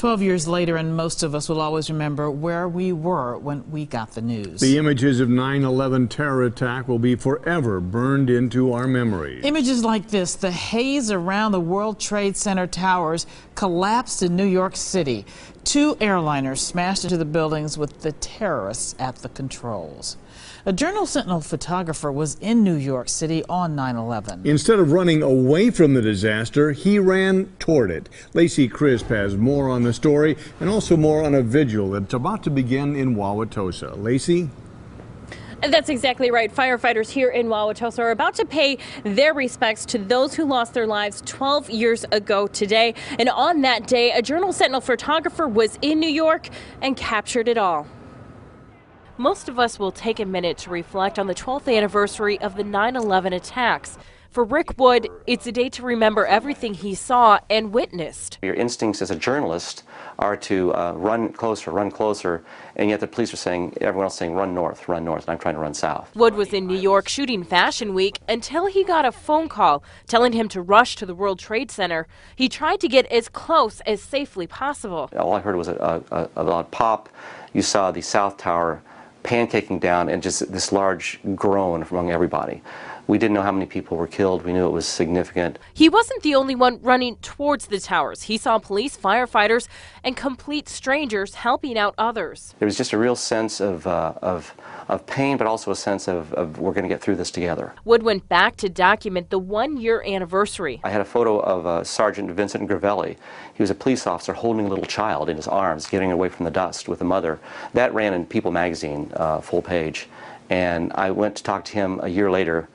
12 years later, and most of us will always remember where we were when we got the news. The images of 9/11 terror attack will be forever burned into our memories. Images like this, the haze around the World Trade Center towers collapsed in New York City. 2 airliners smashed into the buildings with the terrorists at the controls. A Journal Sentinel photographer was in New York City on 9/11. Instead of running away from the disaster, he ran toward it. Lacey Crisp has more on the story and also more on a vigil that's about to begin in Wauwatosa. Lacey? That's exactly right. Firefighters here in Wauwatosa are about to pay their respects to those who lost their lives 12 years ago today. And on that day, a Journal Sentinel photographer was in New York and captured it all. Most of us will take a minute to reflect on the 12th anniversary of the 9/11 attacks. For Rick Wood, it's a day to remember everything he saw and witnessed. Your instincts as a journalist are to run closer, and yet the police are saying, everyone else saying, run north, and I'm trying to run south. Wood was in New York shooting Fashion Week until he got a phone call telling him to rush to the World Trade Center. He tried to get as close as safely possible. All I heard was a loud pop. You saw the South Tower pancaking down and just this large groan among everybody. We didn't know how many people were killed. We knew it was significant. He wasn't the only one running towards the towers. He saw police, firefighters, and complete strangers helping out others. There was just a real sense of pain, but also a sense of we're going to get through this together. Wood went back to document the 1-year anniversary. I had a photo of Sergeant Vincent Gravelli. He was a police officer holding a little child in his arms, getting away from the dust with a mother. That ran in People magazine, full page. And I went to talk to him a year later,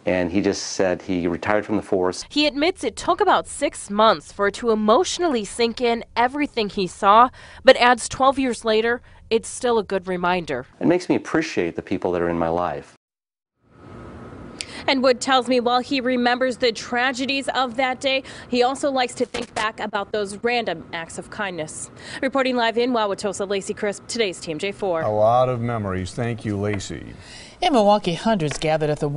and he just said he retired from the force. He admits it took about 6 months for it to emotionally sink in everything he saw, but adds 12 years later, it's still a good reminder. It makes me appreciate the people that are in my life. And Wood tells me while he remembers the tragedies of that day, he also likes to think back about those random acts of kindness. Reporting live in Wauwatosa, Lacey Crisp, today's TMJ4. A lot of memories. Thank you, Lacey. In Milwaukee, hundreds gathered at the